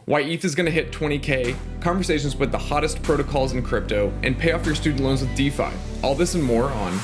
why ETH is going to hit 20K, conversations with the hottest protocols in crypto, and pay off your student loans with DeFi. All this and more on...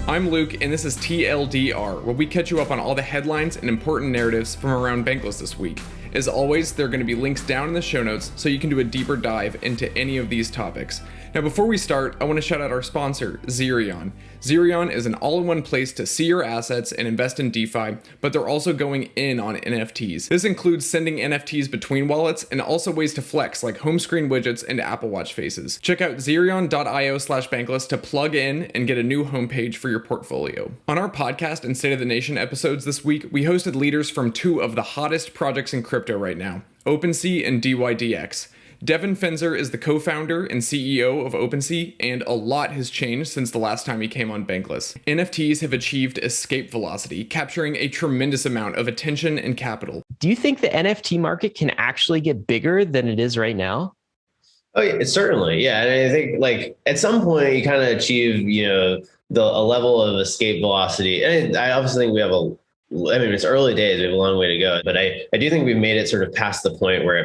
I'm Luke, and this is TLDR, where we catch you up on all the headlines and important narratives from around Bankless this week. As always, there are going to be links down in the show notes so you can do a deeper dive into any of these topics. Now, before we start, I want to shout out our sponsor, ZERION. ZERION is an all-in-one place to see your assets and invest in DeFi, but they're also going in on NFTs. This includes sending NFTs between wallets and also ways to flex like home screen widgets and Apple Watch faces. Check out zerion.io/bankless to plug in and get a new homepage for your portfolio. On our podcast and State of the Nation episodes this week, we hosted leaders from two of the hottest projects in crypto right now, OpenSea and dYdX. Devin Finzer is the co-founder and CEO of OpenSea, and a lot has changed since the last time he came on Bankless. NFTs have achieved escape velocity, capturing a tremendous amount of attention and capital. Do you think the NFT market can actually get bigger than it is right now? Oh, yeah, certainly. Yeah. And I think like at some point you kind of achieve, a level of escape velocity. And I obviously think it's early days, we have a long way to go, but I do think we've made it sort of past the point where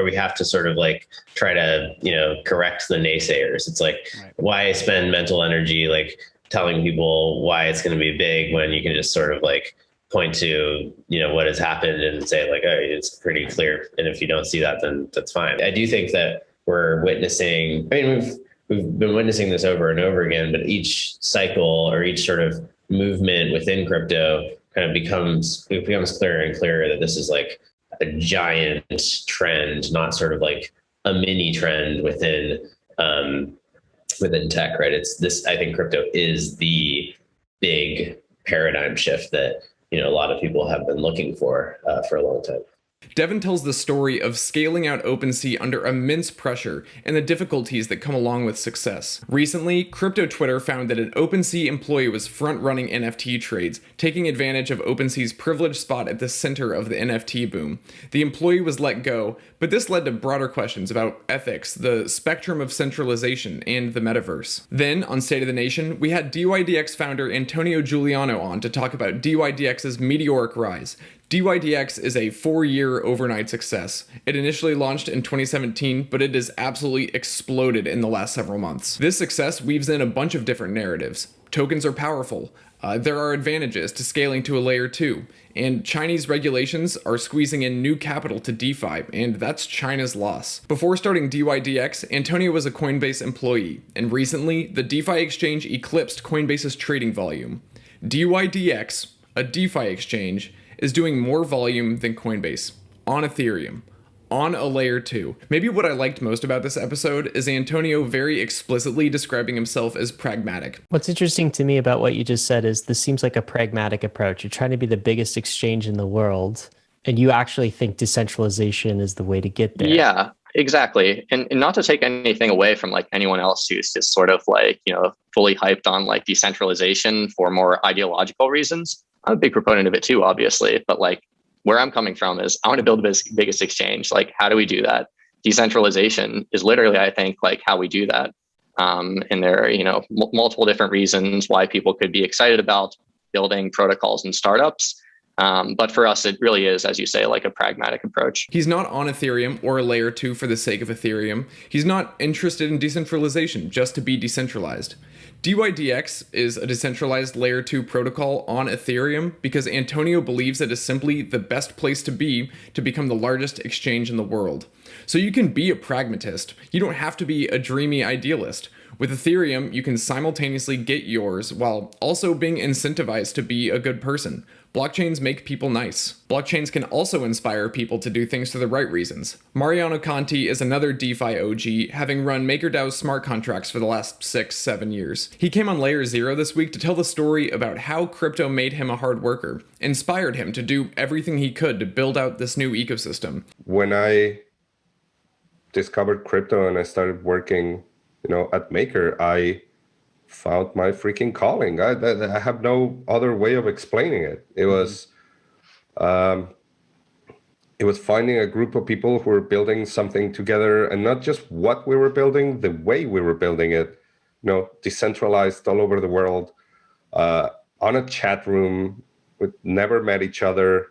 we have to sort of like try to, correct the naysayers. It's like, why spend mental energy, like telling people why it's going to be big when you can just sort of like point to, what has happened and say like, oh, it's pretty clear. And if you don't see that, then that's fine. I do think that we're witnessing, we've been witnessing this over and over again, but each cycle or each sort of movement within crypto kind of becomes clearer and clearer that this is like a giant trend, not sort of like a mini trend within tech, right? I think crypto is the big paradigm shift that, a lot of people have been looking for a long time. Devin tells the story of scaling out OpenSea under immense pressure and the difficulties that come along with success. Recently, crypto Twitter found that an OpenSea employee was front-running NFT trades, taking advantage of OpenSea's privileged spot at the center of the NFT boom. The employee was let go, but this led to broader questions about ethics, the spectrum of centralization, and the metaverse. Then, on State of the Nation, we had dYdX founder Antonio Juliano on to talk about dYdX's meteoric rise. dYdX is a 4-year overnight success. It initially launched in 2017, but it has absolutely exploded in the last several months. This success weaves in a bunch of different narratives. Tokens are powerful. There are advantages to scaling to a layer 2, and Chinese regulations are squeezing in new capital to DeFi, and that's China's loss. Before starting dYdX, Antonio was a Coinbase employee, and recently, the DeFi exchange eclipsed Coinbase's trading volume. dYdX, a DeFi exchange, is doing more volume than Coinbase, on Ethereum, on a layer 2. Maybe what I liked most about this episode is Antonio very explicitly describing himself as pragmatic. What's interesting to me about what you just said is this seems like a pragmatic approach. You're trying to be the biggest exchange in the world, and you actually think decentralization is the way to get there. Yeah, exactly. And not to take anything away from like anyone else who's just sort of like, fully hyped on like decentralization for more ideological reasons. I'm a big proponent of it too, obviously, but like where I'm coming from is I want to build the biggest exchange. Like, how do we do that? Decentralization is literally, I think, like how we do that. And there are, multiple different reasons why people could be excited about building protocols and startups. But for us, it really is, as you say, like a pragmatic approach. He's not on Ethereum or a layer 2 for the sake of Ethereum. He's not interested in decentralization just to be decentralized. dYdX is a decentralized layer 2 protocol on Ethereum because Antonio believes it is simply the best place to be to become the largest exchange in the world. So you can be a pragmatist. You don't have to be a dreamy idealist. With Ethereum, you can simultaneously get yours while also being incentivized to be a good person. Blockchains make people nice. Blockchains can also inspire people to do things for the right reasons. Mariano Conti is another DeFi OG, having run MakerDAO's smart contracts for the last 6-7 years. He came on Layer 0 this week to tell the story about how crypto made him a hard worker, inspired him to do everything he could to build out this new ecosystem. When I discovered crypto and I started working at Maker, I found my freaking calling. I have no other way of explaining it. It was finding a group of people who were building something together, and not just what we were building, the way we were building it, decentralized all over the world, on a chat room, we never met each other,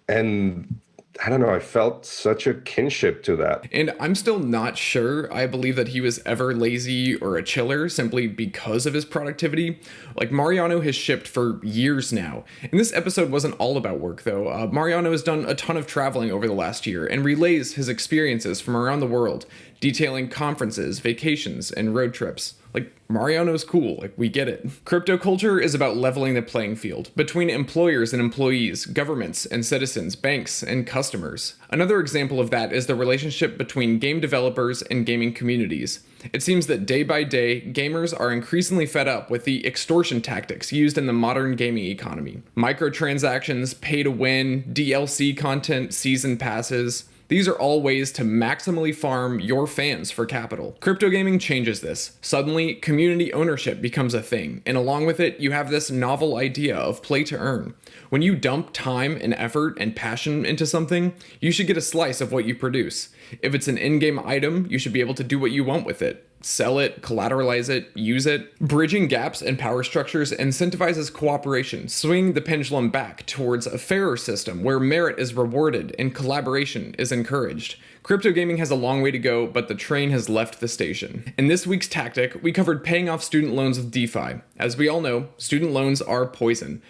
And I don't know, I felt such a kinship to that. And I'm still not sure I believe that he was ever lazy or a chiller simply because of his productivity. Like, Mariano has shipped for years now. And this episode wasn't all about work, though. Mariano has done a ton of traveling over the last year and relays his experiences from around the world, detailing conferences, vacations, and road trips. Like, Mariano's cool, like, we get it. Crypto culture is about leveling the playing field between employers and employees, governments and citizens, banks and customers. Another example of that is the relationship between game developers and gaming communities. It seems that day by day, gamers are increasingly fed up with the extortion tactics used in the modern gaming economy. Microtransactions, pay to win, DLC content, season passes. These are all ways to maximally farm your fans for capital. Crypto gaming changes this. Suddenly, community ownership becomes a thing, and along with it, you have this novel idea of play to earn. When you dump time and effort and passion into something, you should get a slice of what you produce. If it's an in-game item, you should be able to do what you want with it. Sell it, collateralize it, use it. Bridging gaps and power structures incentivizes cooperation, swinging the pendulum back towards a fairer system where merit is rewarded and collaboration is encouraged. Crypto gaming has a long way to go, but the train has left the station. In this week's tactic, we covered paying off student loans with DeFi. As we all know, student loans are poison.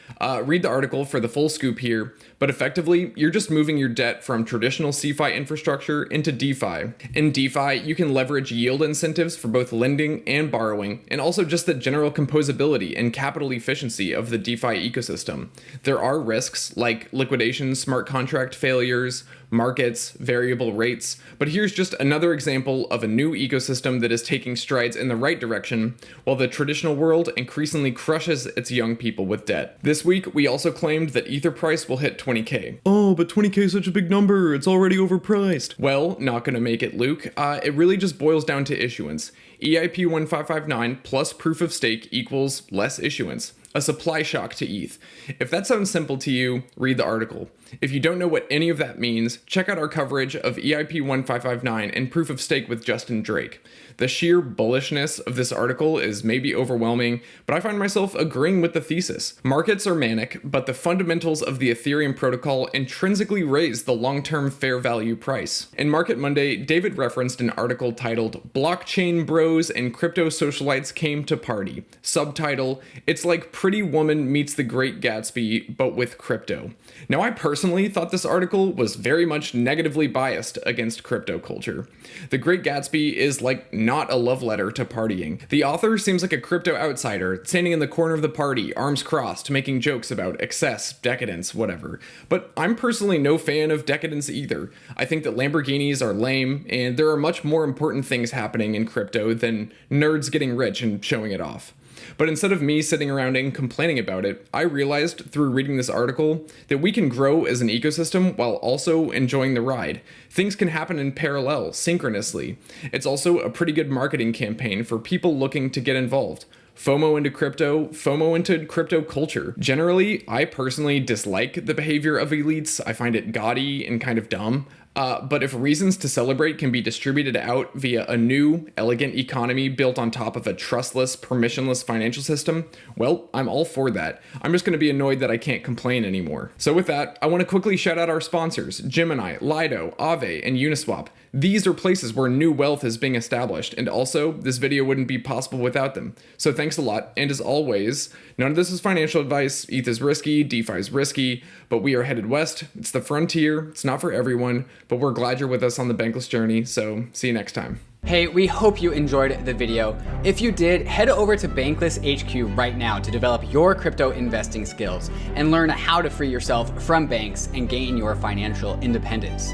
Read the article for the full scoop here, but effectively, you're just moving your debt from traditional CeFi infrastructure into DeFi. In DeFi, you can leverage yield incentives for both lending and borrowing, and also just the general composability and capital efficiency of the DeFi ecosystem. There are risks like liquidation, smart contract failures, markets, variable rates, but here's just another example of a new ecosystem that is taking strides in the right direction, while the traditional world increasingly crushes its young people with debt. This week, we also claimed that Ether price will hit 20K. Oh, but 20K is such a big number, it's already overpriced. Well, not gonna make it, Luke. It really just boils down to issuance. EIP 1559 plus proof of stake equals less issuance. A supply shock to ETH. If that sounds simple to you, read the article. If you don't know what any of that means, check out our coverage of EIP 1559 and proof of stake with Justin Drake. The sheer bullishness of this article is maybe overwhelming, but I find myself agreeing with the thesis. Markets are manic, but the fundamentals of the Ethereum protocol intrinsically raise the long-term fair value price. In Market Monday, David referenced an article titled "Blockchain Bros and Crypto Socialites Came to Party." Subtitle, "It's like Pretty Woman meets the Great Gatsby, but with crypto." Now, I personally thought this article was very much negatively biased against crypto culture. The Great Gatsby is like not a love letter to partying. The author seems like a crypto outsider, standing in the corner of the party, arms crossed, making jokes about excess, decadence, whatever. But I'm personally no fan of decadence either. I think that Lamborghinis are lame, and there are much more important things happening in crypto than nerds getting rich and showing it off. But instead of me sitting around and complaining about it, I realized through reading this article that we can grow as an ecosystem while also enjoying the ride. Things can happen in parallel, synchronously. It's also a pretty good marketing campaign for people looking to get involved. FOMO into crypto, FOMO into crypto culture. Generally, I personally dislike the behavior of elites. I find it gaudy and kind of dumb. But if reasons to celebrate can be distributed out via a new, elegant economy built on top of a trustless, permissionless financial system, well, I'm all for that. I'm just going to be annoyed that I can't complain anymore. So with that, I want to quickly shout out our sponsors, GEMINI, LIDO, AAVE, and UNISWAP. These are places where new wealth is being established, and also, this video wouldn't be possible without them. So thanks a lot, and as always, none of this is financial advice. ETH is risky, DeFi is risky, but we are headed west. It's the frontier. It's not for everyone, but we're glad you're with us on the Bankless journey, so see you next time. Hey, we hope you enjoyed the video. If you did, head over to Bankless HQ right now to develop your crypto investing skills and learn how to free yourself from banks and gain your financial independence.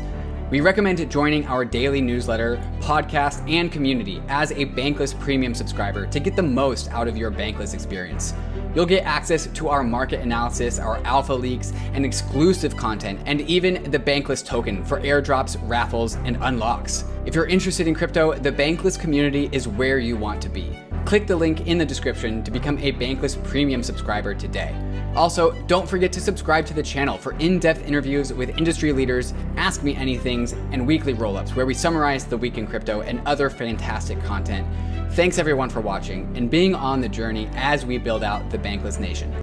We recommend joining our daily newsletter, podcast, and community as a Bankless Premium subscriber to get the most out of your Bankless experience. You'll get access to our market analysis, our alpha leaks, and exclusive content, and even the Bankless token for airdrops, raffles, and unlocks. If you're interested in crypto, the Bankless community is where you want to be. Click the link in the description to become a Bankless Premium subscriber today. Also, don't forget to subscribe to the channel for in-depth interviews with industry leaders, Ask Me Anythings, and weekly roll-ups where we summarize the week in crypto and other fantastic content. Thanks everyone for watching and being on the journey as we build out the Bankless Nation.